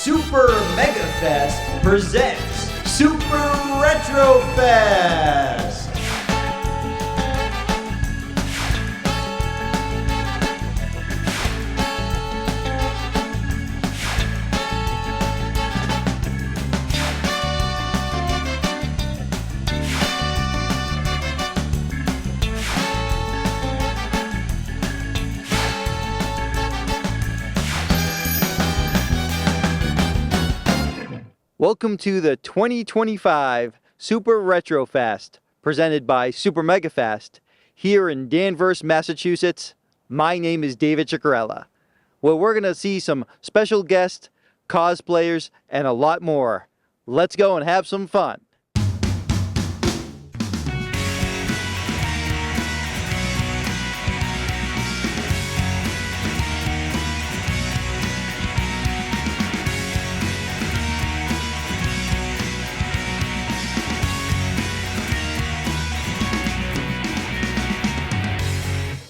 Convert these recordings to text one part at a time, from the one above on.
Super Megafest presents Super Retrofest. Welcome to the 2025 Super Retrofest, presented by Super Megafest, here in Danvers, Massachusetts. My name is David Ciccariella. Well, we're going to see some special guests, cosplayers, and a lot more. Let's go and have some fun.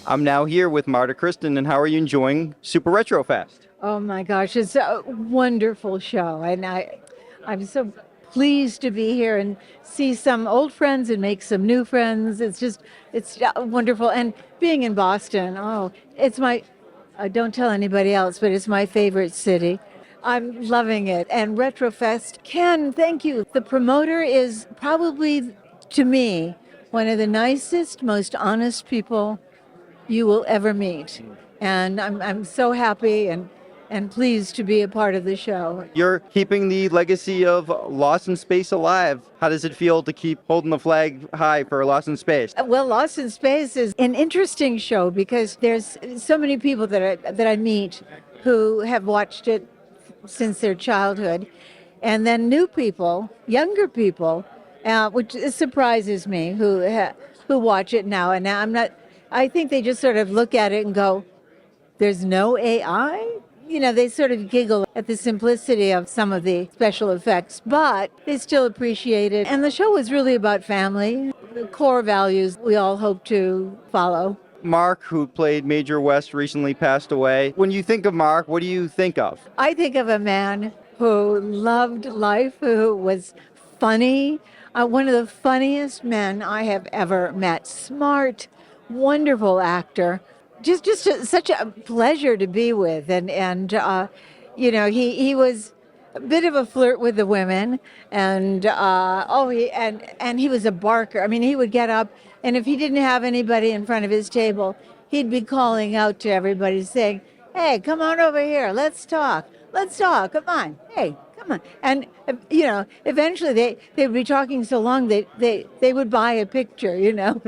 I'm now here with Marta, Kristen, and how are you enjoying Super Retrofest? Oh my gosh, it's a wonderful show, and I'm so pleased to be here and see some old friends and make some new friends. It's wonderful, and being in Boston, it's my, don't tell anybody else, but it's my favorite city. I'm loving it, and Retrofest, Ken, thank you. The promoter is probably, to me, one of the nicest, most honest people you will ever meet. And I'm so happy and pleased to be a part of the show. You're keeping the legacy of Lost in Space alive. How does it feel to keep holding the flag high for Lost in Space? Well, Lost in Space is an interesting show because there's so many people that I meet who have watched it since their childhood, and then new people, younger people, which surprises me, who watch it now. And now I think they just sort of look at it and go, there's no AI? You know, they sort of giggle at the simplicity of some of the special effects, but they still appreciate it. And the show was really about family, the core values we all hope to follow. Mark, who played Major West, recently passed away. When you think of Mark, what do you think of? I think of a man who loved life, who was funny, one of the funniest men I have ever met. Smart, wonderful actor, just such a pleasure to be with, and you know, he was a bit of a flirt with the women, and he was a barker. I mean, he would get up, and if he didn't have anybody in front of his table, he'd be calling out to everybody saying, "Hey, come on over here, let's talk, come on, hey, come on." And you know, eventually they would be talking so long they would buy a picture, you know.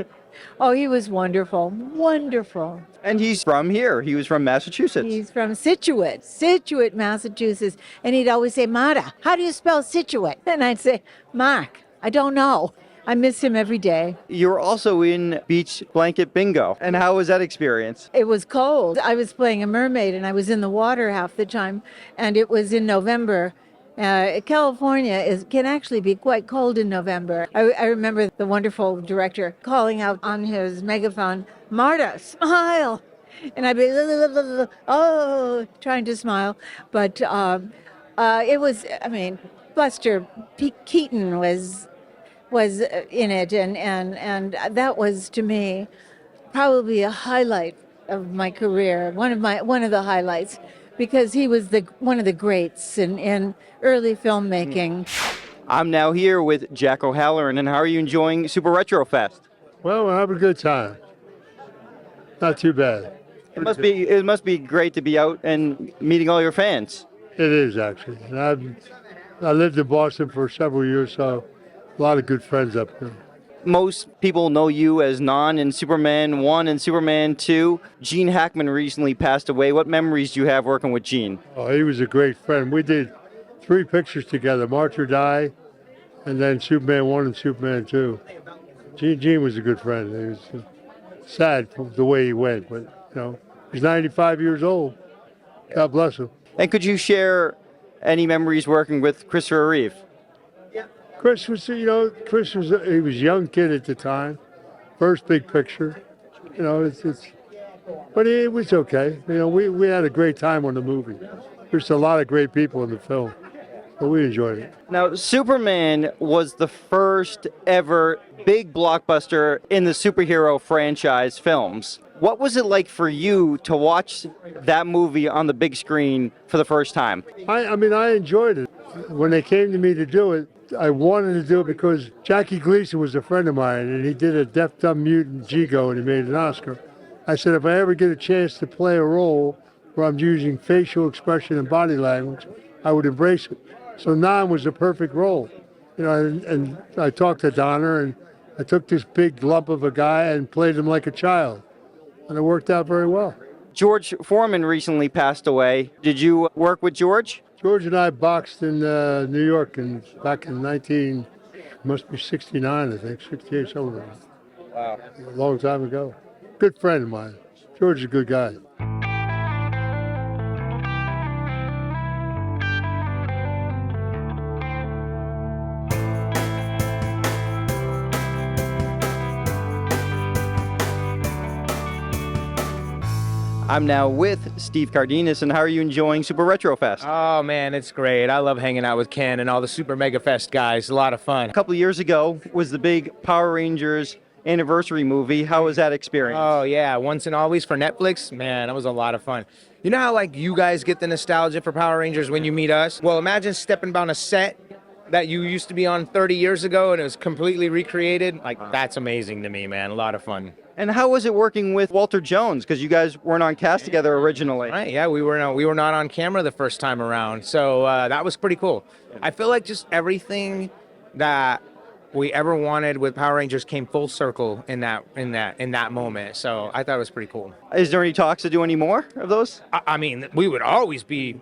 Oh, he was wonderful, wonderful. And he's from here. He was from Massachusetts. He's from Scituate, Massachusetts. And he'd always say, "Marta, how do you spell Scituate?" And I'd say, "Mark, I don't know." I miss him every day. You were also in Beach Blanket Bingo. And how was that experience? It was cold. I was playing a mermaid, and I was in the water half the time. And it was in November. California can actually be quite cold in November. I remember the wonderful director calling out on his megaphone, "Marta, smile!" And I'd be, trying to smile. But it was, I mean, Buster Keaton was in it, and that was, to me, probably a highlight of my career, one of the highlights, because he was one of the greats in early filmmaking. I'm now here with Jack O'Halloran, and how are you enjoying Super Retrofest? Well, we're having a good time. Not too bad. It must be great to be out and meeting all your fans. It is, actually. And I lived in Boston for several years, so a lot of good friends up here. Most people know you as Non in Superman 1 and Superman 2. Gene Hackman recently passed away. What memories do you have working with Gene? Oh, he was a great friend. We did 3 pictures together, March or Die, and then Superman 1 and Superman 2. Gene was a good friend. He was sad for the way he went, but, you know, he's 95 years old. God bless him. And could you share any memories working with Christopher Reeve? Chris was he was a young kid at the time, first big picture, you know, but it was okay. You know, we had a great time on the movie. There's a lot of great people in the film, but we enjoyed it. Now, Superman was the first ever big blockbuster in the superhero franchise films. What was it like for you to watch that movie on the big screen for the first time? I mean, I enjoyed it. When they came to me to do it, I wanted to do it because Jackie Gleason was a friend of mine, and he did a Deaf, Dumb, Mutant Jigo, and he made an Oscar. I said, if I ever get a chance to play a role where I'm using facial expression and body language, I would embrace it. So Nan was the perfect role. You know, and I talked to Donner, and I took this big lump of a guy and played him like a child. And it worked out very well. George Foreman recently passed away. Did you work with George? George and I boxed in New York back in 69, I think, 68, something like that. Wow. A long time ago. Good friend of mine. George is a good guy. I'm now with Steve Cardenas, and how are you enjoying Super Retrofest? Oh man, it's great. I love hanging out with Ken and all the Super Megafest guys. A lot of fun. A couple of years ago was the big Power Rangers anniversary movie. How was that experience? Oh yeah, Once and Always for Netflix. Man, that was a lot of fun. You know how like you guys get the nostalgia for Power Rangers when you meet us? Well, imagine stepping on a set that you used to be on 30 years ago and it was completely recreated. Like that's amazing to me, man. A lot of fun. And how was it working with Walter Jones? Because you guys weren't on cast together originally. Right, yeah, we were not on camera the first time around, so that was pretty cool. I feel like just everything that we ever wanted with Power Rangers came full circle in that moment. So I thought it was pretty cool. Is there any talks to do any more of those? I mean, we would always be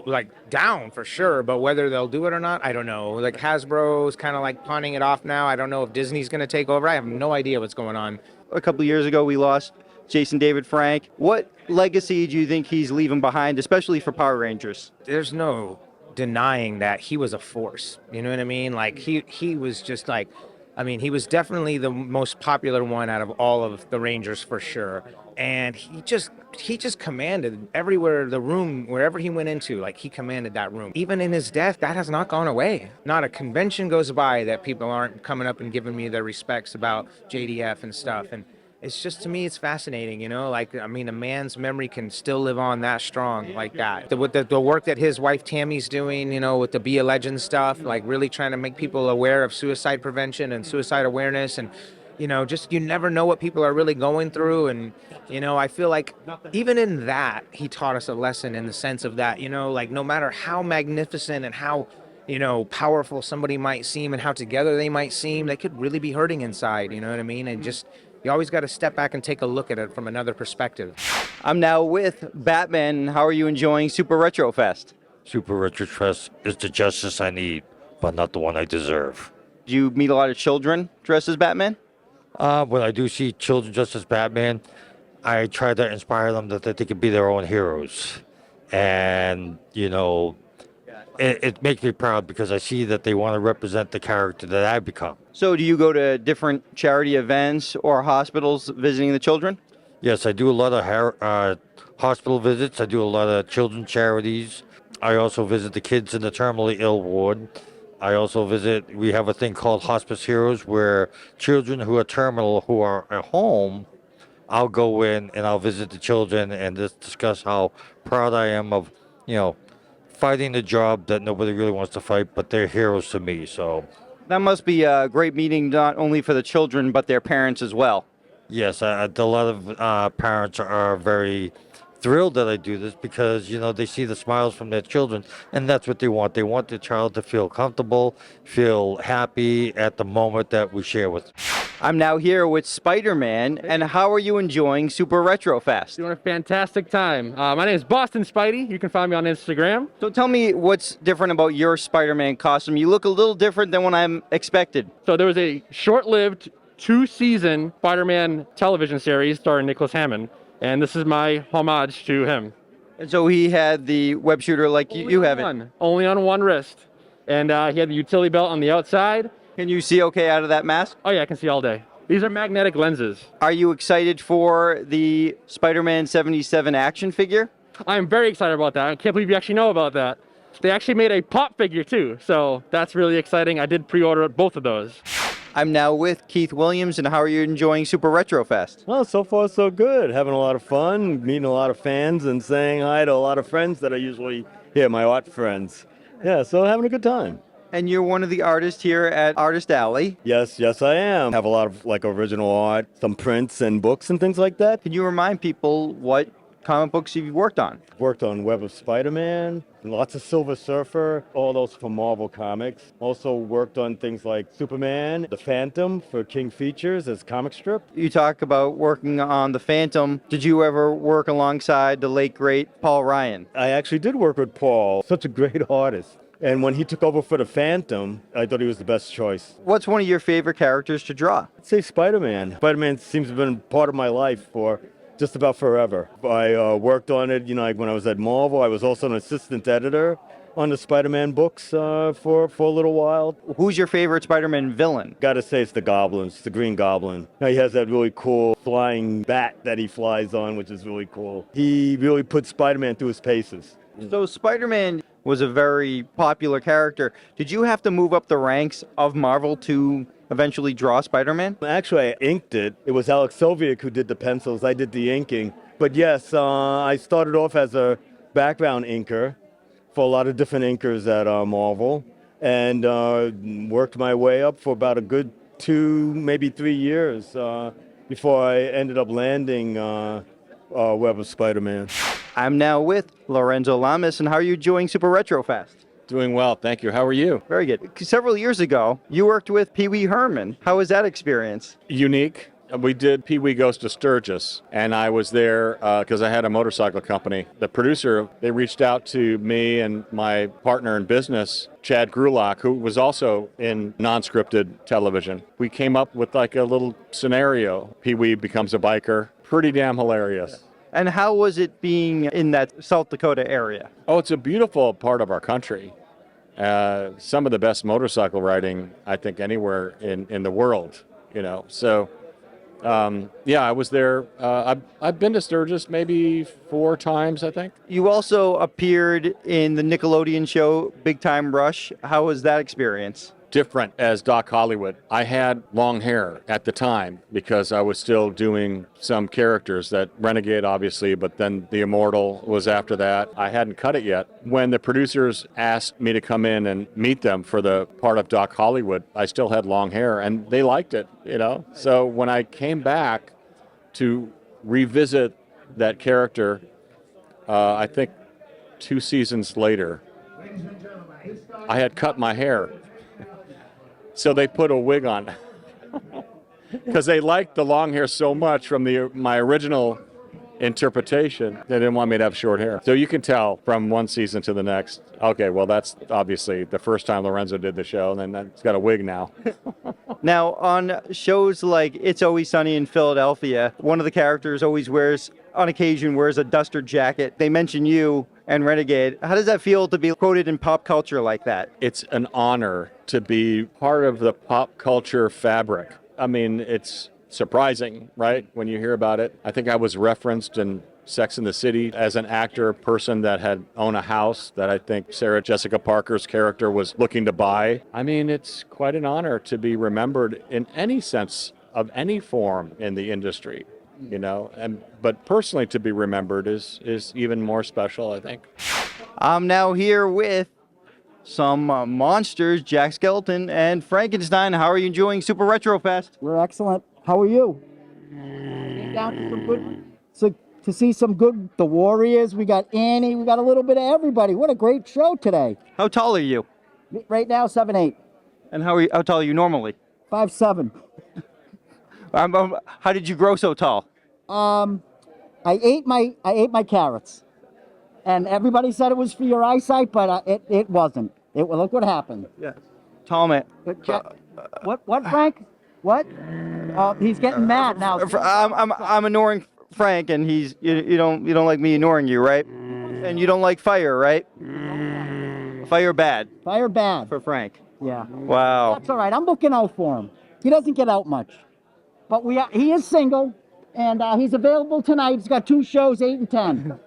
like down for sure, but whether they'll do it or not, I don't know. Like Hasbro's kind of like pawning it off now. I don't know if Disney's going to take over. I have no idea what's going on. A couple of years ago, we lost Jason David Frank. What legacy do you think he's leaving behind, especially for Power Rangers? There's no denying that he was a force. You know what I mean? Like he was just like, I mean, he was definitely the most popular one out of all of the Rangers for sure. And he just commanded everywhere, the room, wherever he went into, like he commanded that room. Even in his death, that has not gone away. Not a convention goes by that people aren't coming up and giving me their respects about JDF and stuff. And it's just, to me, it's fascinating, you know? Like, I mean, a man's memory can still live on that strong like that. With the work that his wife Tammy's doing, you know, with the Be a Legend stuff, like really trying to make people aware of suicide prevention and suicide awareness, and you know, just you never know what people are really going through. And, you know, I feel like even in that, he taught us a lesson in the sense of that, you know, like no matter how magnificent and how, you know, powerful somebody might seem and how together they might seem, they could really be hurting inside, you know what I mean? And just, you always got to step back and take a look at it from another perspective. I'm now with Batman. How are you enjoying Super Retrofest? Super Retrofest is the justice I need, but not the one I deserve. Do you meet a lot of children dressed as Batman? When I do see children dressed as Batman, I try to inspire them that they can be their own heroes. And, you know, it makes me proud because I see that they want to represent the character that I've become. So do you go to different charity events or hospitals visiting the children? Yes, I do a lot of hospital visits. I do a lot of children's charities. I also visit the kids in the terminally ill ward. I also we have a thing called Hospice Heroes where children who are terminal, who are at home, I'll go in and I'll visit the children and just discuss how proud I am of, you know, fighting the job that nobody really wants to fight, but they're heroes to me. So that must be a great meeting, not only for the children, but their parents as well. Yes, a lot of parents are very thrilled that I do this because, you know, they see the smiles from their children, and that's what they want. They want their child to feel comfortable, feel happy at the moment that we share with them. I'm now here with Spider-Man, and how are you enjoying Super Retrofest? Doing a fantastic time. My name is Boston Spidey. You can find me on Instagram. So tell me what's different about your Spider-Man costume. You look a little different than what I'm expected. So there was a short-lived 2-season Spider-Man television series starring Nicholas Hammond, and this is my homage to him. And so he had the web shooter like you have it. Only on one wrist. And he had the utility belt on the outside. Can you see okay out of that mask? Oh yeah, I can see all day. These are magnetic lenses. Are you excited for the Spider-Man 77 action figure? I'm very excited about that. I can't believe you actually know about that. They actually made a pop figure too, so that's really exciting. I did pre-order both of those. I'm now with Keith Williams, and how are you enjoying Super Retrofest? Well, so far so good. Having a lot of fun, meeting a lot of fans, and saying hi to a lot of friends that I usually hear, my art friends. Yeah, so having a good time. And you're one of the artists here at Artist Alley. Yes, I am. Have a lot of like original art, some prints and books and things like that. Can you remind people what comic books you've worked on? Worked on Web of Spider-Man, lots of Silver Surfer, all those from Marvel Comics. Also worked on things like Superman, The Phantom for King Features as comic strip. You talk about working on The Phantom. Did you ever work alongside the late, great Paul Ryan? I actually did work with Paul, such a great artist. And when he took over for The Phantom, I thought he was the best choice. What's one of your favorite characters to draw? I'd say Spider-Man. Spider-Man seems to have been part of my life for just about forever. I worked on it, like when I was at Marvel. I was also an assistant editor on the Spider-Man books for a little while. Who's your favorite Spider-Man villain? Gotta say it's the Goblin. It's the Green Goblin. Now, he has that really cool flying bat that he flies on, which is really cool. He really put Spider-Man through his paces. So Spider-Man was a very popular character. Did you have to move up the ranks of Marvel to eventually draw Spider-Man? Actually, I inked it. It was Alex Soviak who did the pencils. I did the inking. But yes, I started off as a background inker for a lot of different inkers at Marvel, and worked my way up for about a good 2, maybe 3 years before I ended up landing Web of Spider-Man. I'm now with Lorenzo Lamas, and how are you enjoying Super Retrofest? Doing well, thank you. How are you? Very good. Several years ago, you worked with Pee Wee Herman. How was that experience? Unique. We did Pee Wee Goes to Sturgis, and I was there because I had a motorcycle company. The producer, they reached out to me and my partner in business, Chad Grulock, who was also in non-scripted television. We came up with like a little scenario. Pee Wee becomes a biker. Pretty damn hilarious. And how was it being in that South Dakota area? Oh, it's a beautiful part of our country. Some of the best motorcycle riding, I think, anywhere in the world, So, yeah, I was there. I've been to Sturgis maybe 4 times, I think. You also appeared in the Nickelodeon show Big Time Rush. How was that experience? Different as Doc Hollywood. I had long hair at the time because I was still doing some characters, that Renegade obviously, but then the Immortal was after that. I hadn't cut it yet. When the producers asked me to come in and meet them for the part of Doc Hollywood, I still had long hair and they liked it, So when I came back to revisit that character, I think 2 seasons later, I had cut my hair. So they put a wig on because they liked the long hair so much from my original interpretation. They didn't want me to have short hair. So you can tell from one season to the next, okay, well, that's obviously the first time Lorenzo did the show, and then it's got a wig now. Now, on shows like It's Always Sunny in Philadelphia, one of the characters always on occasion wears a duster jacket. They mention you and Renegade. How does that feel to be quoted in pop culture like that? It's an honor to be part of the pop culture fabric. I mean, it's surprising, right, when you hear about it. I think I was referenced in Sex and the City as an actor, person that had owned a house that I think Sarah Jessica Parker's character was looking to buy. I mean, it's quite an honor to be remembered in any sense of any form in the industry. But personally to be remembered is even more special, I think. I'm now here with some monsters, Jack Skeleton and Frankenstein. How are you enjoying Super Retrofest? We're excellent. How are you? Down to some good, to see some good, the Warriors. We got Annie. We got a little bit of everybody. What a great show today. How tall are you? Right now, 7'8". And how tall are you normally? 5'7". How did you grow so tall? I ate my carrots, and everybody said it was for your eyesight, but it wasn't. Look what happened. Yeah, tall man. What, Frank? What? He's getting mad now. I'm ignoring Frank, and you don't like me ignoring you, right? And you don't like fire, right? Fire bad. Fire bad for Frank. Yeah. Wow. That's all right. I'm looking out for him. He doesn't get out much, but he is single. And he's available tonight. He's got 2 shows, 8 and 10.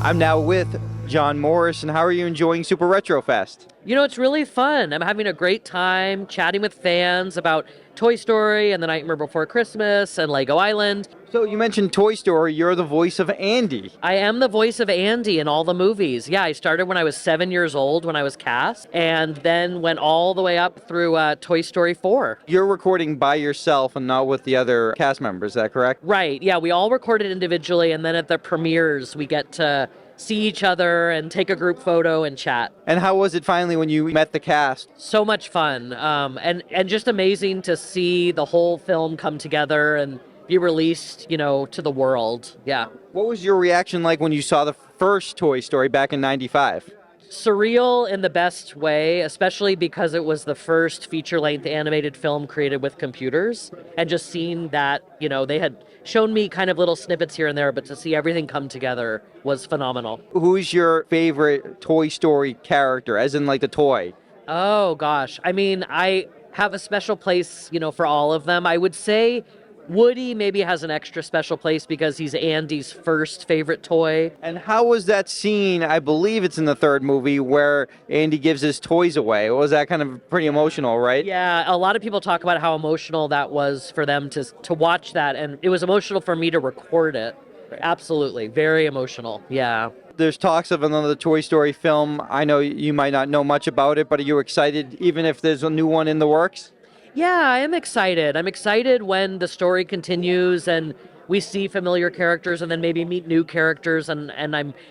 I'm now with John Morris, and how are you enjoying Super Retrofest? You know, it's really fun. I'm having a great time chatting with fans about Toy Story and The Nightmare Before Christmas and Lego Island. So you mentioned Toy Story, you're the voice of Andy. I am the voice of Andy in all the movies. Yeah, I started when I was 7 years old when I was cast, and then went all the way up through Toy Story 4. You're recording by yourself and not with the other cast members, is that correct? Right, yeah, we all recorded individually, and then at the premieres, we get to see each other and take a group photo and chat. And how was it finally when you met the cast? So much fun, and just amazing to see the whole film come together and be released, you know, to the world. Yeah. What was your reaction like when you saw the first Toy Story back in '95? Surreal in the best way, especially because it was the first feature-length animated film created with computers. And just seeing that, you know, they had shown me kind of little snippets here and there, but to see everything come together was phenomenal. Who's your favorite Toy Story character, as in like the toy? Oh, gosh. I mean, I have a special place, you know, for all of them. I would say Woody maybe has an extra special place because he's Andy's first favorite toy. And how was that scene, I believe it's in the third movie, where Andy gives his toys away? Was that kind of pretty emotional, right? Yeah, a lot of people talk about how emotional that was for them to watch that, and it was emotional for me to record it. Absolutely, very emotional, yeah. There's talks of another Toy Story film. I know you might not know much about it, but are you excited even if there's a new one in the works? Yeah, I am excited. I'm excited when the story continues and we see familiar characters and then maybe meet new characters, and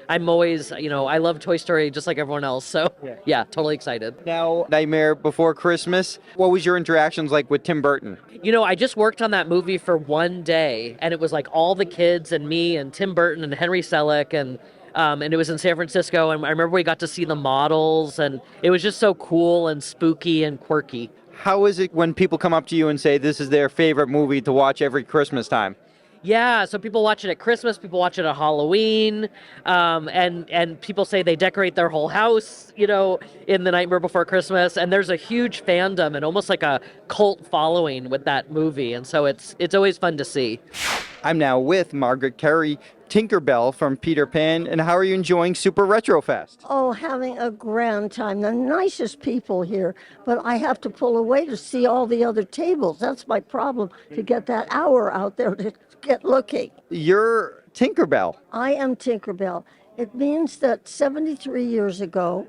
I'm always, you know, I love Toy Story just like everyone else. So yeah, totally excited. Now, Nightmare Before Christmas, what was your interactions like with Tim Burton? You know, I just worked on that movie for one day, and it was like all the kids and me and Tim Burton and Henry Selick, and it was in San Francisco, and I remember we got to see the models, and it was just so cool and spooky and quirky. How is it when people come up to you and say this is their favorite movie to watch every Christmas time? Yeah, so people watch it at Christmas, people watch it at Halloween, and people say they decorate their whole house, you know, in The Nightmare Before Christmas, and there's a huge fandom and almost like a cult following with that movie, and so it's always fun to see. I'm now with Margaret, Kerry, Tinkerbell from Peter Pan, and how are you enjoying Super Retrofest? Oh, having a grand time. The nicest people here, but I have to pull away to see all the other tables. That's my problem, to get that hour out there to get looking. You're Tinkerbell. I am Tinkerbell. It means that 73 years ago,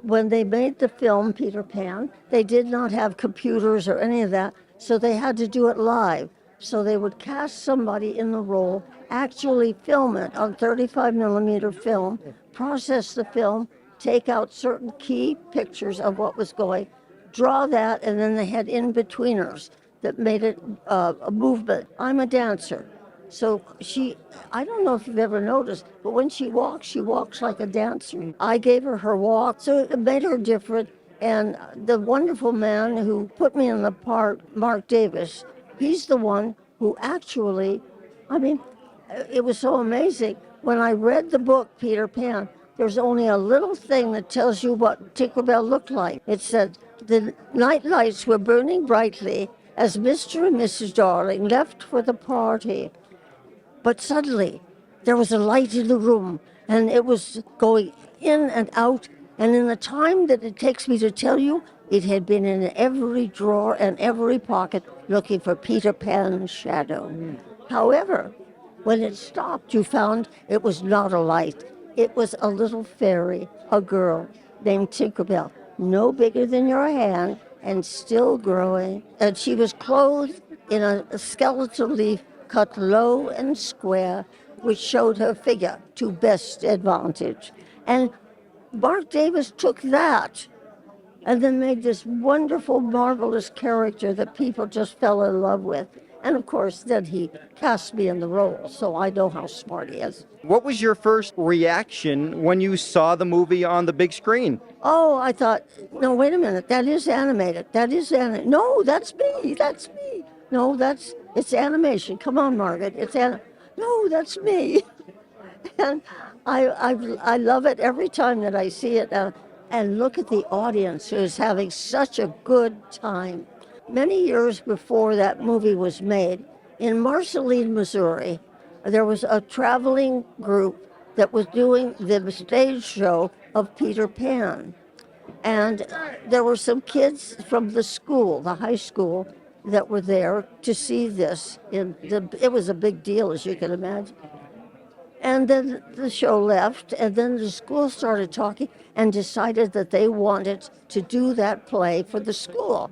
when they made the film Peter Pan, they did not have computers or any of that, so they had to do it live. So they would cast somebody in the role, actually film it on 35 millimeter film, process the film, take out certain key pictures of what was going, draw that, and then they had in-betweeners that made it a movement. I'm a dancer. So I don't know if you've ever noticed, but when she walks like a dancer. I gave her her walk, so it made her different. And the wonderful man who put me in the part, Mark Davis, he's the one who actually, I mean, it was so amazing. When I read the book, Peter Pan, there's only a little thing that tells you what Tinkerbell looked like. It said, the night lights were burning brightly as Mr. and Mrs. Darling left for the party. But suddenly, there was a light in the room, and it was going in and out, and in the time that it takes me to tell you, it had been in every drawer and every pocket looking for Peter Pan's shadow. However, when it stopped, you found it was not a light. It was a little fairy, a girl named Tinkerbell, no bigger than your hand and still growing. And she was clothed in a skeletal leaf cut low and square, which showed her figure to best advantage. And Mark Davis took that and then made this wonderful, marvelous character that people just fell in love with. And of course, then he cast me in the role, so I know how smart he is. What was your first reaction when you saw the movie on the big screen? Oh, I thought, no, wait a minute, that is animated. That is animated. No, that's me. No, it's animation. Come on, Margaret. No, that's me. And I love it every time that I see it. And look at the audience who is having such a good time. Many years before that movie was made, in Marceline, Missouri, there was a traveling group that was doing the stage show of Peter Pan. And there were some kids from the school, the high school, that were there to see this. It was a big deal, as you can imagine. And then the show left, and then the school started talking and decided that they wanted to do that play for the school.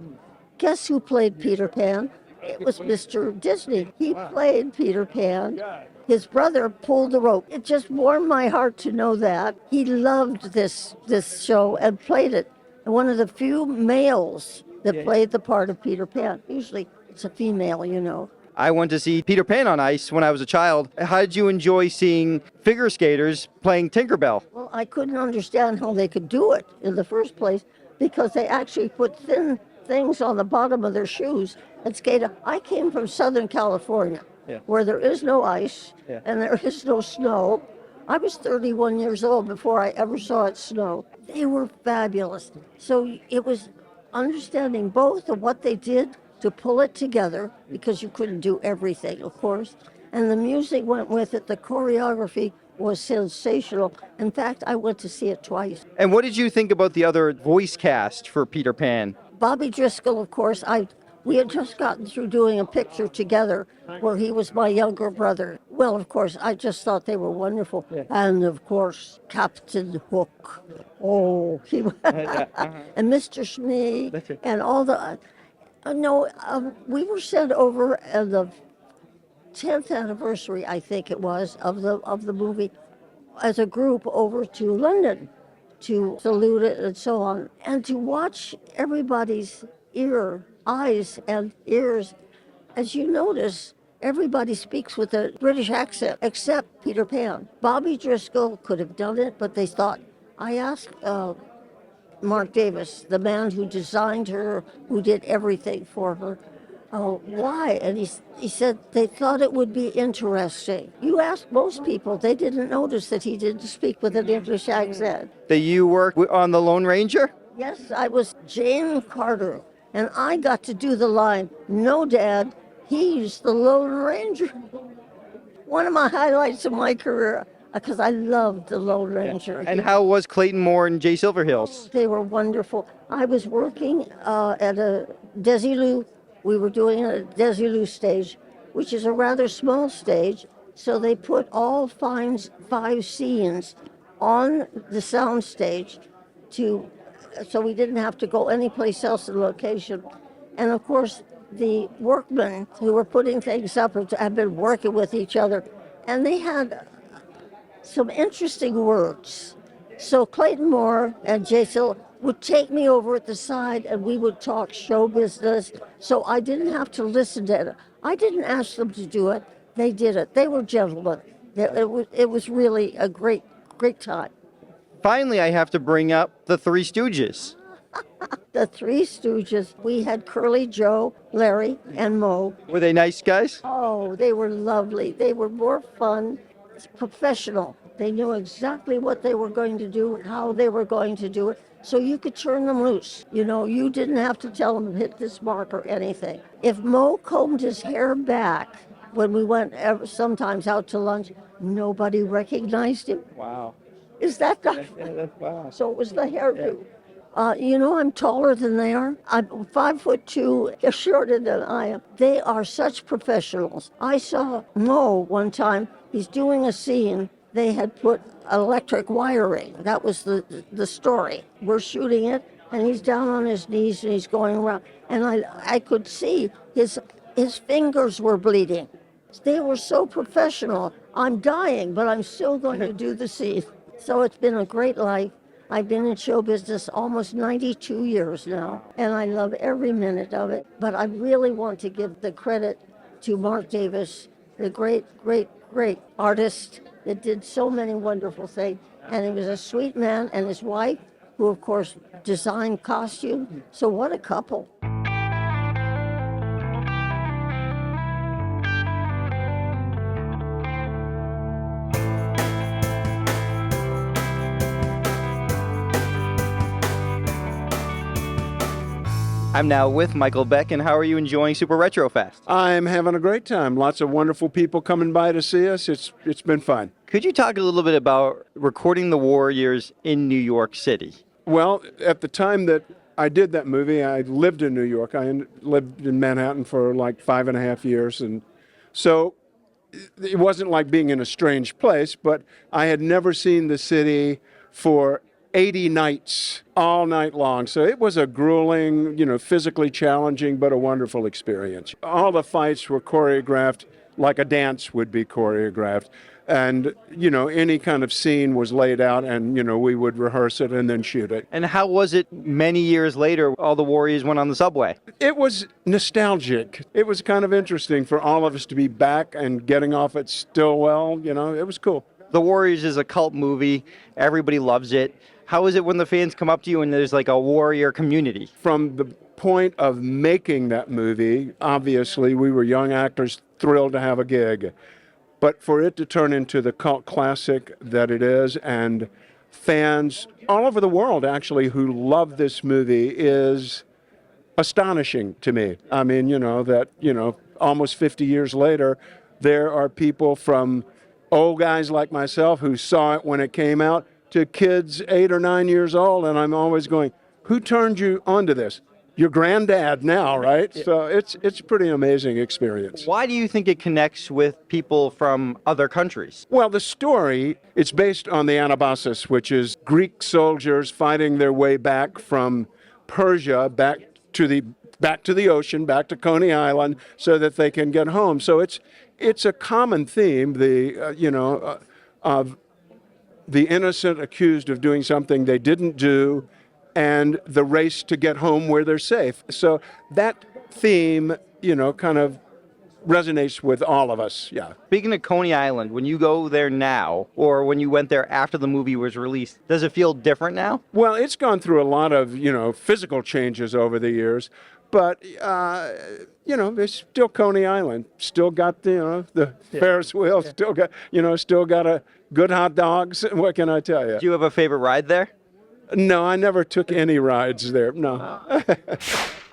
Guess who played Peter Pan? It was Mr. Disney. He played Peter Pan. His brother pulled the rope. It just warmed my heart to know that. He loved this show and played it. And one of the few males that played the part of Peter Pan. Usually it's a female, you know. I went to see Peter Pan on ice when I was a child. How did you enjoy seeing figure skaters playing Tinkerbell? Well, I couldn't understand how they could do it in the first place because they actually put thin things on the bottom of their shoes and skated. I came from Southern California, where there is no ice and there is no snow. I was 31 years old before I ever saw it snow. They were fabulous. So it was understanding both of what they did to pull it together, because you couldn't do everything, of course. And the music went with it. The choreography was sensational. In fact, I went to see it twice. And what did you think about the other voice cast for Peter Pan? Bobby Driscoll, of course, we had just gotten through doing a picture together where he was my younger brother. Well, of course, I just thought they were wonderful. And of course, Captain Hook. Oh, he and Mr. Smee and all the... we were sent over at the 10th anniversary, I think it was, of the movie, as a group over to London to salute it and so on, and to watch everybody's eyes and ears. As you notice, everybody speaks with a British accent except Peter Pan. Bobby Driscoll could have done it, but they thought, I asked Mark Davis, the man who designed her, who did everything for her, why? And he said they thought it would be interesting. You ask most people, they didn't notice that he didn't speak with an English accent. That you worked on the Lone Ranger? Yes, I was Jane Carter, and I got to do the line, "No, Dad, he's the Lone Ranger." One of my highlights of my career, because I loved the Lone Ranger. And how was Clayton Moore and Jay Silverhills? They were wonderful. I was working at a Desilu. We were doing a Desilu stage, which is a rather small stage. So they put all five scenes on the sound stage so we didn't have to go anyplace else in the location. And of course, the workmen who were putting things up had been working with each other, and they had some interesting words. So Clayton Moore and Jason would take me over at the side and we would talk show business. So I didn't have to listen to it. I didn't ask them to do it. They did it. They were gentlemen. It was really a great time. Finally, I have to bring up the Three Stooges. The Three Stooges. We had Curly Joe, Larry, and Moe. Were they nice guys? Oh, they were lovely. They were more fun, professional. They knew exactly what they were going to do, how they were going to do it, so you could turn them loose. You know, you didn't have to tell them to hit this mark or anything. If Moe combed his hair back when we went sometimes out to lunch, nobody recognized him. Wow. Is that not? Wow. So it was the hairdo. I'm taller than they are. I'm 5'2", they're shorter than I am. They are such professionals. I saw Moe one time, he's doing a scene. They had put electric wiring. That was the story. We're shooting it, and he's down on his knees, and he's going around. And I could see his fingers were bleeding. They were so professional. I'm dying, but I'm still going to do the scene. So it's been a great life. I've been in show business almost 92 years now, and I love every minute of it. But I really want to give the credit to Mark Davis, the great, great, great artist that did so many wonderful things. And he was a sweet man, and his wife, who of course designed costume. So what a couple. I'm now with Michael Beck, and how are you enjoying Super Retrofest? I'm having a great time. Lots of wonderful people coming by to see us. It's been fun. Could you talk a little bit about recording the Warriors in New York City? Well, at the time that I did that movie, I lived in New York. I lived in Manhattan for like 5.5 years. And so it wasn't like being in a strange place, but I had never seen the city for 80 nights, all night long. So it was a grueling, physically challenging, but a wonderful experience. All the fights were choreographed like a dance would be choreographed. And, any kind of scene was laid out and, we would rehearse it and then shoot it. And how was it many years later, all the Warriors went on the subway? It was nostalgic. It was kind of interesting for all of us to be back and getting off at Stillwell. It was cool. The Warriors is a cult movie. Everybody loves it. How is it when the fans come up to you and there's like a Warrior community? From the point of making that movie, obviously, we were young actors thrilled to have a gig. But for it to turn into the cult classic that it is, and fans all over the world, actually, who love this movie is astonishing to me. I mean, almost 50 years later, there are people from old guys like myself who saw it when it came out to kids 8 or 9 years old, and I'm always going, who turned you onto this? Your granddad now, right? Yeah. So it's a pretty amazing experience. Why do you think it connects with people from other countries? Well, the story, it's based on the Anabasis, which is Greek soldiers fighting their way back from Persia back to the ocean, back to Coney Island, so that they can get home. So it's a common theme, of the innocent accused of doing something they didn't do, and the race to get home where they're safe. So that theme, kind of resonates with all of us, yeah. Speaking of Coney Island, when you go there now, or when you went there after the movie was released, does it feel different now? Well, it's gone through a lot of, physical changes over the years, but, there's still Coney Island, still got the Ferris wheel, still got a good hot dogs. What can I tell you? Do you have a favorite ride there? No, I never took any rides there, no.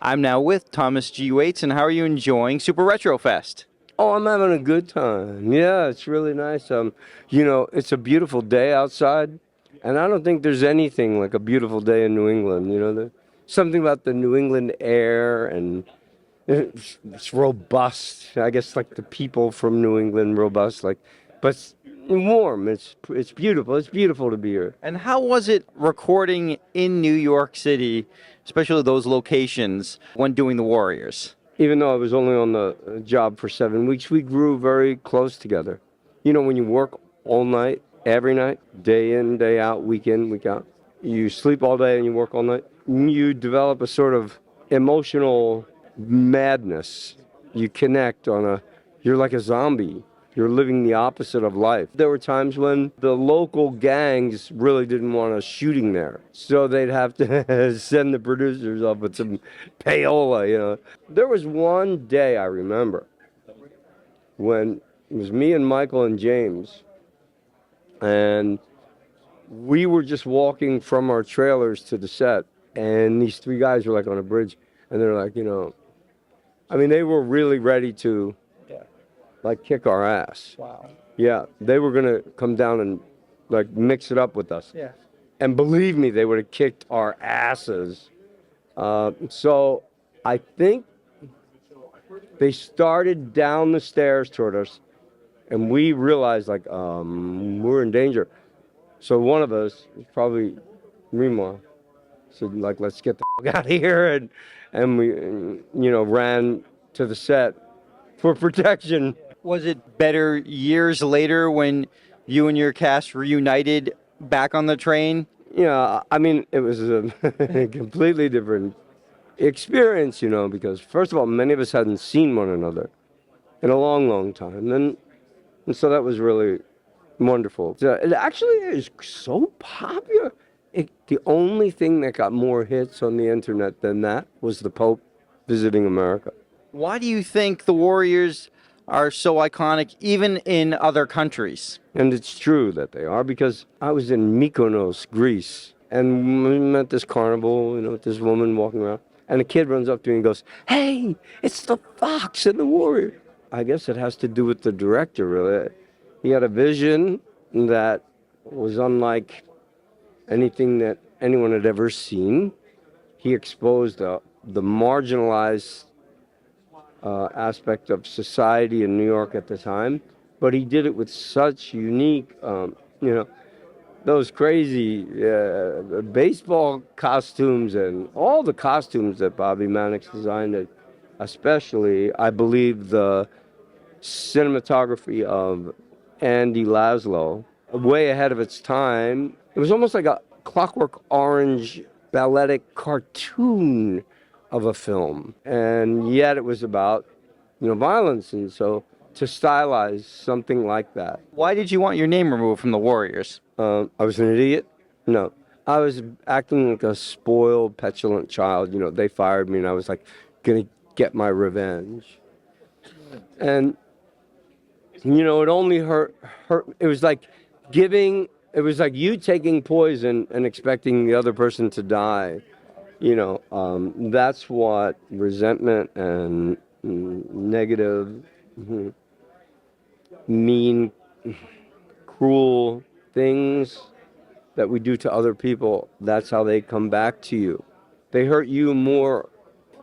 I'm now with Thomas G. Waits, and how are you enjoying Super Retrofest? Oh, I'm having a good time. Yeah, it's really nice. It's a beautiful day outside, and I don't think there's anything like a beautiful day in New England. There's something about the New England air, and it's robust. I guess like the people from New England, robust, but warm. It's beautiful. It's beautiful to be here. And how was it recording in New York City, especially those locations, when doing the Warriors? Even though I was only on the job for 7 weeks, we grew very close together. When you work all night, every night, day in, day out, week in, week out, you sleep all day and you work all night, you develop a sort of emotional madness. You connect you're like a zombie. You're living the opposite of life. There were times when the local gangs really didn't want us shooting there. So they'd have to send the producers up with some payola, There was one day I remember when it was me and Michael and James, and we were just walking from our trailers to the set, and these 3 guys were like on a bridge, and they're like, they were really ready to kick our ass. Wow. Yeah, they were gonna come down and mix it up with us. Yeah. And believe me, they would have kicked our asses. So I think they started down the stairs toward us, and we realized we're in danger. So one of us, probably Rima, said let's get the fuck out of here, and we ran to the set for protection. Was it better years later when you and your cast reunited back on the train? Yeah, it was a completely different experience, because first of all, many of us hadn't seen one another in a long, long time. And so that was really wonderful. It actually is so popular. The only thing that got more hits on the internet than that was the Pope visiting America. Why do you think the Warriors are so iconic even in other countries? And it's true that they are, because I was in Mykonos, Greece, and we met this carnival, with this woman walking around, and a kid runs up to me and goes, "Hey, it's the Fox and the Warrior." I guess it has to do with the director, really. He had a vision, that was unlike anything that anyone had ever seen. He exposed the marginalized aspect of society in New York at the time, but he did it with such unique, those crazy baseball costumes and all the costumes that Bobby Mannix designed, especially, I believe, the cinematography of Andy Laszlo, way ahead of its time. It was almost like a Clockwork Orange balletic cartoon of a film, and yet it was about, violence, and so to stylize something like that. Why did you want your name removed from the Warriors? I was an idiot? No. I was acting like a spoiled, petulant child. They fired me, and I was like, gonna get my revenge. And, it only hurt. It was like you taking poison and expecting the other person to die. That's what resentment and negative, mean, cruel things that we do to other people, that's how they come back to you. They hurt you more.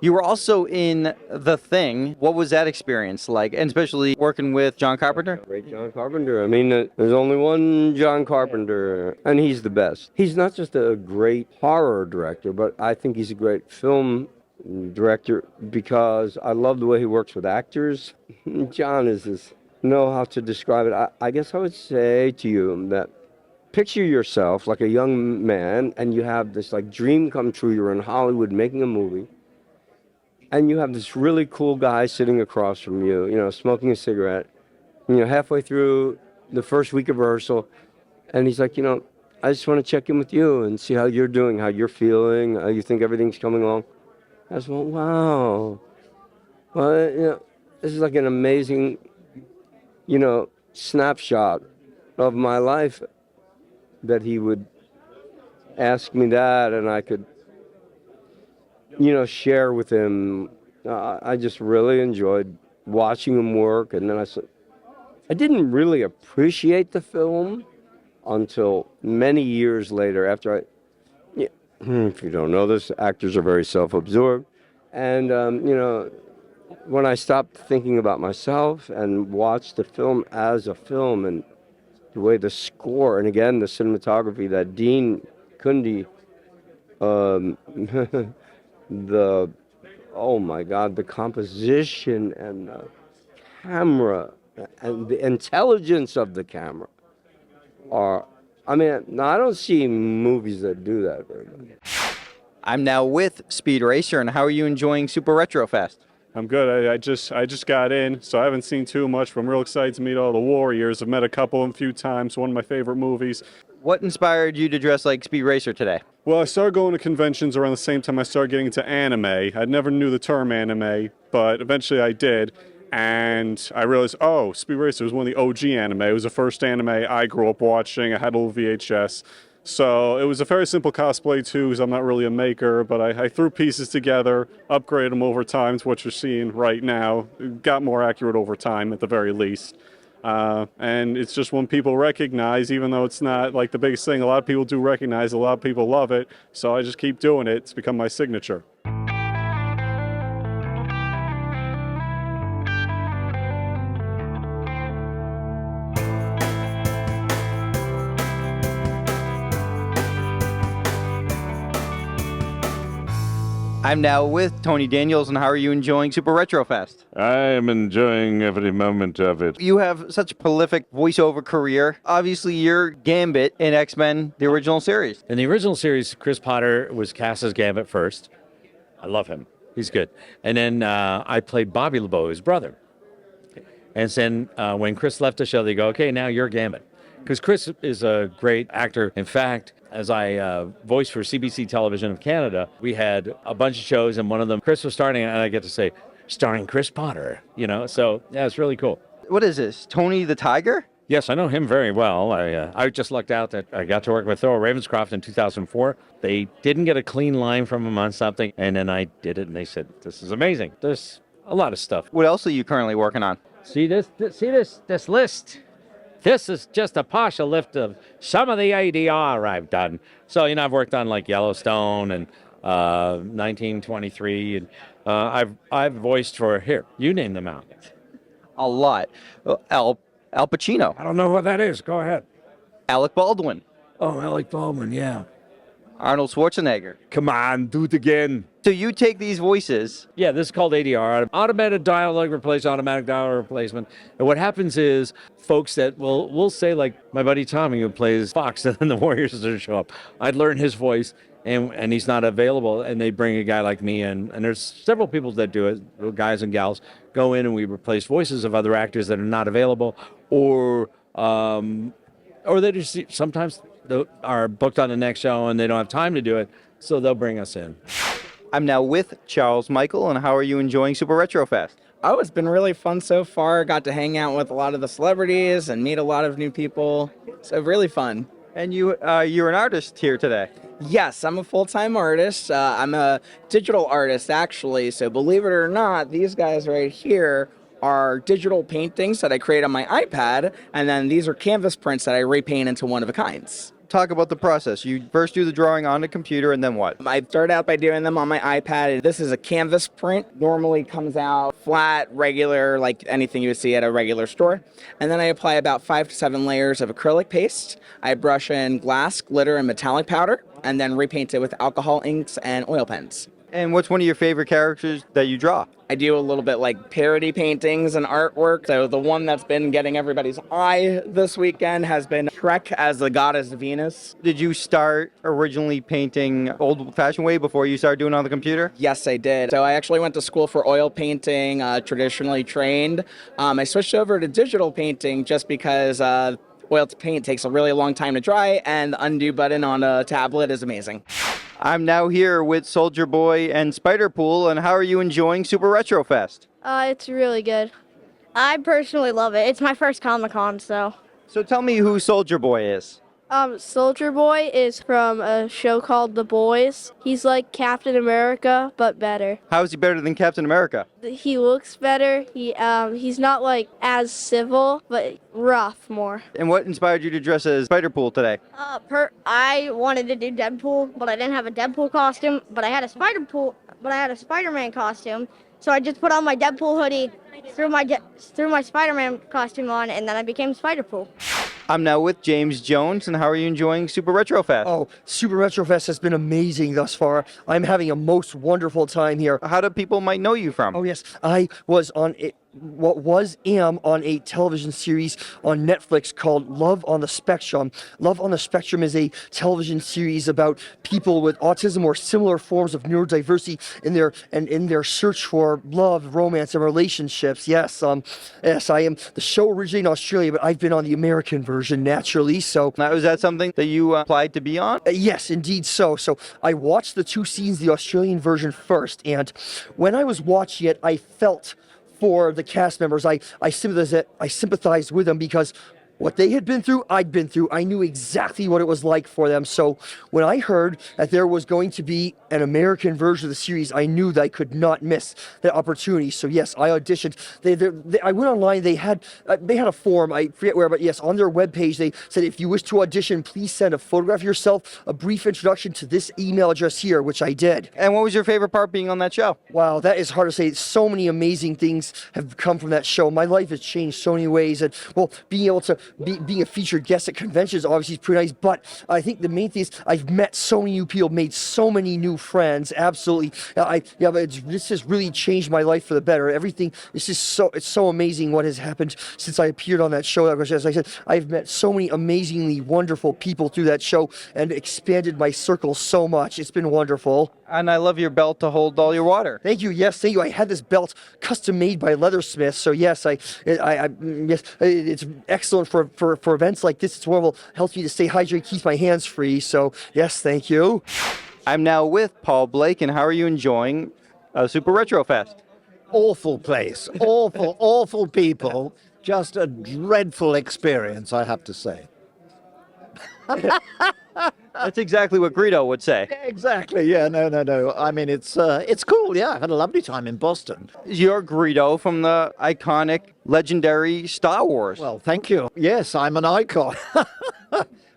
You were also in The Thing. What was that experience like? And especially working with John Carpenter? Great John Carpenter. I mean, there's only one John Carpenter, and he's the best. He's not just a great horror director, but I think he's a great film director because I love the way he works with actors. John know how to describe it. I guess I would say to you that picture yourself like a young man, and you have this dream come true. You're in Hollywood making a movie. And you have this really cool guy sitting across from you, smoking a cigarette, halfway through the first week of rehearsal. And he's like, I just want to check in with you and see how you're doing, how you're feeling, how you think everything's coming along. I was like, wow. Well, this is like an amazing, snapshot of my life that he would ask me that and I could share with him. I just really enjoyed watching him work. And then I didn't really appreciate the film until many years later after if you don't know this, actors are very self-absorbed. And, when I stopped thinking about myself and watched the film as a film and the way the score, and again, the cinematography that Dean Kundi, oh my God, the composition and the camera and the intelligence of the camera I don't see movies that do that very much. I'm now with Speed Racer, and how are you enjoying Super Retrofest? I'm good. I just got in, so I haven't seen too much, but I'm real excited to meet all the Warriors. I've met a couple of them a few times, one of my favorite movies. What inspired you to dress like Speed Racer today? Well, I started going to conventions around the same time I started getting into anime. I never knew the term anime, but eventually I did. And I realized, Speed Racer was one of the OG anime. It was the first anime I grew up watching. I had a little VHS. So it was a very simple cosplay too, because I'm not really a maker, but I threw pieces together, upgraded them over time to what you're seeing right now. It got more accurate over time at the very least. And it's just when people recognize, even though it's not like the biggest thing, a lot of people do recognize, a lot of people love it. So I just keep doing it. It's become my signature. I'm now with Tony Daniels, and how are you enjoying Super Retrofest? I am enjoying every moment of it. You have such a prolific voiceover career. Obviously, you're Gambit in X-Men, the original series. In the original series, Chris Potter was cast as Gambit first. I love him. He's good. And then I played Bobby LeBeau, his brother. And then when Chris left the show, they go, okay, now you're Gambit. Because Chris is a great actor. In fact, as I voiced for CBC Television of Canada, we had a bunch of shows, and one of them, Chris was starting, and I get to say, starring Chris Potter, so yeah, it's really cool. What is this, Tony the Tiger? Yes, I know him very well. I just lucked out that I got to work with Thor Ravenscroft in 2004. They didn't get a clean line from him on something, and then I did it, and they said, this is amazing. There's a lot of stuff. What else are you currently working on? See this list? this is just a partial lift of some of the ADR I've done. So, I've worked on like Yellowstone and 1923, and I've voiced for, here, you name them out. A lot. Al Pacino. I don't know what that is. Go ahead. Alec Baldwin. Oh, Alec Baldwin, yeah. Arnold Schwarzenegger. Come on, do it again. So you take these voices. Yeah, this is called ADR, automatic dialogue replacement. And what happens is folks that will say, like my buddy Tommy who plays Fox, and then the Warriors doesn't show up. I'd learn his voice, and he's not available, and they bring a guy like me in. And there's several people that do it, guys and gals, go in and we replace voices of other actors that are not available, or they just sometimes are booked on the next show and they don't have time to do it, so they'll bring us in. I'm now with Charles Michael, and how are you enjoying Super Retrofest? Oh, it's been really fun so far. Got to hang out with a lot of the celebrities and meet a lot of new people. So really fun. And you're an artist here today. Yes, I'm a full-time artist. I'm a digital artist, actually. So believe it or not, these guys right here are digital paintings that I create on my iPad, and then these are canvas prints that I repaint into one-of-a-kinds. Talk about the process. You first do the drawing on the computer, and then what? I start out by doing them on my iPad. This is a canvas print. Normally comes out flat, regular, like anything you would see at a regular store. And then I apply about 5 to 7 layers of acrylic paste. I brush in glass, glitter, and metallic powder, and then repaint it with alcohol inks and oil pens. And what's one of your favorite characters that you draw? I do a little bit like parody paintings and artwork. So the one that's been getting everybody's eye this weekend has been Shrek as the goddess Venus. Did you start originally painting old-fashioned way before you started doing it on the computer? Yes, I did. So I actually went to school for oil painting, traditionally trained. I switched over to digital painting just because oil to paint takes a really long time to dry, and the undo button on a tablet is amazing. I'm now here with Soldier Boy and Spider-Pool, and how are you enjoying Super Retrofest? It's really good. I personally love it. It's my first Comic-Con, so. So tell me who Soldier Boy is. Soldier Boy is from a show called The Boys. He's like Captain America, but better. How is he better than Captain America? He looks better. He's not like as civil, but rough more. And what inspired you to dress as Spider-Pool today? I wanted to do Deadpool, but I didn't have a Deadpool costume. But I had a Spider-Man costume. So I just put on my Deadpool hoodie, threw my Spider-Man costume on, and then I became Spider-Pool. I'm now with James Jones, and how are you enjoying Super Retrofest? Oh, Super Retrofest has been amazing thus far. I'm having a most wonderful time here. How do people might know you from? Oh, yes. I am on a television series on Netflix called Love on the Spectrum. Love on the Spectrum is a television series about people with autism or similar forms of neurodiversity in their search for love, romance, and relationships. Yes, I am. The show originated in Australia, but I've been on the American version naturally. So now, is that something that you applied to be on? Yes, indeed so. So I watched the 2 seasons, the Australian version first, and when I was watching it, I felt for the cast members. I sympathized with them because what they had been through, I'd been through. I knew exactly what it was like for them. So when I heard that there was going to be an American version of the series, I knew that I could not miss that opportunity. So yes, I auditioned. I went online. They had a form. I forget where, but yes, on their webpage they said, if you wish to audition, please send a photograph of yourself, a brief introduction to this email address here, which I did. And what was your favorite part being on that show? Wow, that is hard to say. So many amazing things have come from that show. My life has changed so many ways, and well, being able to being a featured guest at conventions obviously is pretty nice, but I think the main thing is I've met so many new people, made so many new friends. Absolutely. This has really changed my life for the better. Everything, it's so amazing what has happened since I appeared on that show. As I said, I've met so many amazingly wonderful people through that show and expanded my circle so much. It's been wonderful. And I love your belt to hold all your water. Thank you. Yes, thank you. I had this belt custom made by Leathersmith. So yes, yes, it's excellent for events like this. It's wonderful. Helps me to stay hydrated, keeps my hands free. So yes, thank you. I'm now with Paul Blake, and how are you enjoying Super Retrofest? Awful place. Awful people. Just a dreadful experience, I have to say. That's exactly what Greedo would say. Exactly. Yeah. No. I mean, it's cool. Yeah, I had a lovely time in Boston. You're Greedo from the iconic, legendary Star Wars. Well, thank you. Yes, I'm an icon.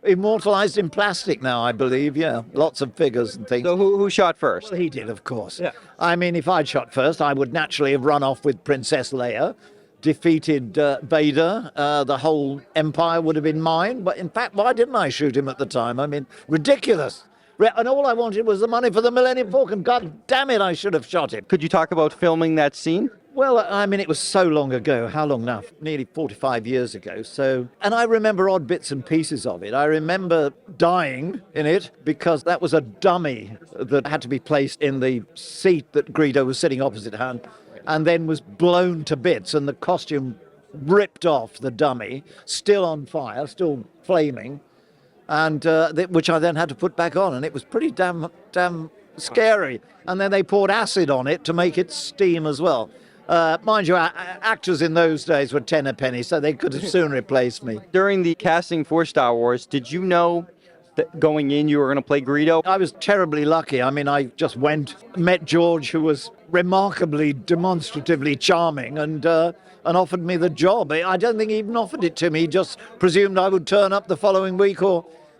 Immortalized in plastic now, I believe. Yeah, lots of figures and things. So who shot first? Well, he did, of course. Yeah. I mean, if I'd shot first, I would naturally have run off with Princess Leia, defeated Vader. The whole empire would have been mine. But in fact, why didn't I shoot him at the time? I mean, ridiculous. And all I wanted was the money for the Millennium Falcon. God damn it, I should have shot him. Could you talk about filming that scene? Well, I mean, it was so long ago. How long now? Nearly 45 years ago. And I remember odd bits and pieces of it. I remember dying in it because that was a dummy that had to be placed in the seat that Greedo was sitting opposite her, and then was blown to bits, and the costume ripped off the dummy, still on fire, still flaming, and which I then had to put back on, and it was pretty damn scary. And then they poured acid on it to make it steam as well. Mind you, actors in those days were 10 a penny, so they could have soon replaced me. During the casting for Star Wars, did you know that going in you were going to play Greedo? I was terribly lucky. I mean, I just met George, who was remarkably, demonstratively charming, and offered me the job. I don't think he even offered it to me. He just presumed I would turn up the following week,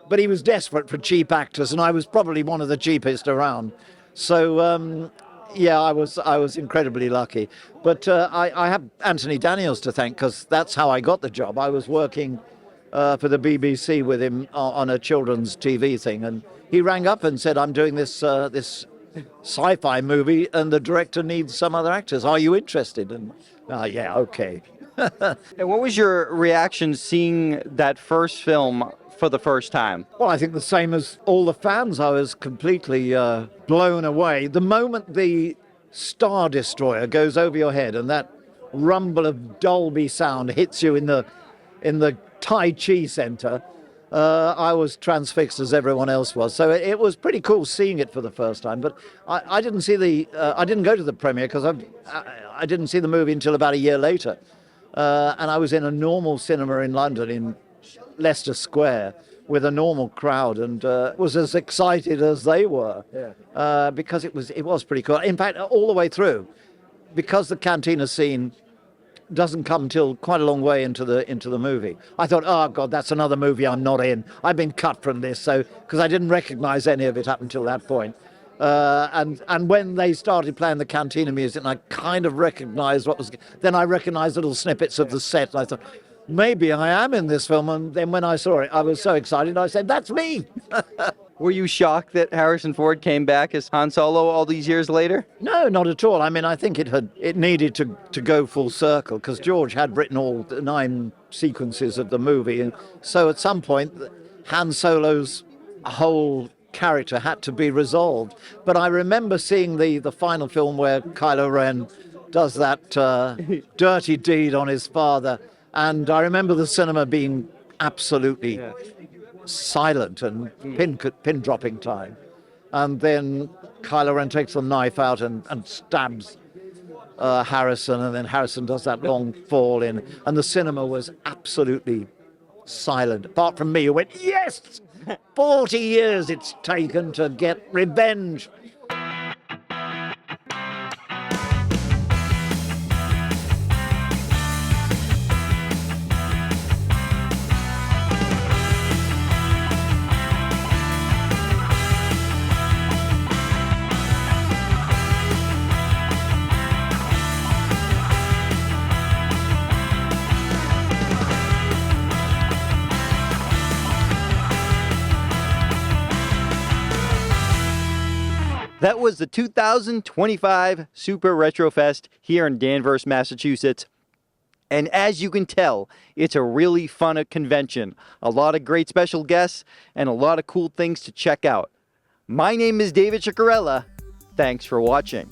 but he was desperate for cheap actors, and I was probably one of the cheapest around. So, yeah, I was incredibly lucky. But I have Anthony Daniels to thank, because that's how I got the job. I was working for the BBC with him on a children's TV thing, and he rang up and said, I'm doing this sci-fi movie, and the director needs some other actors. Are you interested? And yeah, okay. And what was your reaction seeing that first film for the first time? Well, I think the same as all the fans. I was completely blown away. The moment the Star Destroyer goes over your head and that rumble of Dolby sound hits you in the Tai Chi Center, I was transfixed as everyone else was. So it was pretty cool seeing it for the first time. But I didn't see I didn't go to the premiere because I didn't see the movie until about a year later. And I was in a normal cinema in London, in Leicester Square, with a normal crowd, and was as excited as they were, because it was pretty cool. In fact, all the way through, because the cantina scene doesn't come till quite a long way into the movie. I thought, oh God, that's another movie I'm not in. I've been cut from this, so because I didn't recognise any of it up until that point. And when they started playing the cantina music, and I kind of recognised then I recognised little snippets of the set, and I thought, maybe I am in this film. And then when I saw it, I was so excited, I said, that's me. Were you shocked that Harrison Ford came back as Han Solo all these years later? No, not at all. I mean, I think it needed to go full circle, because George had written all the 9 sequences of the movie, and so at some point Han Solo's whole character had to be resolved. But I remember seeing the final film where Kylo Ren does that dirty deed on his father, and I remember the cinema being absolutely silent and pin dropping time. And then Kylo Ren takes the knife out and stabs Harrison, and then Harrison does that long fall in, and the cinema was absolutely silent, apart from me, who went, yes! 40 years it's taken to get revenge. That was the 2025 Super Retrofest here in Danvers, Massachusetts. And as you can tell, it's a really fun convention. A lot of great special guests and a lot of cool things to check out. My name is David Ciccariella. Thanks for watching.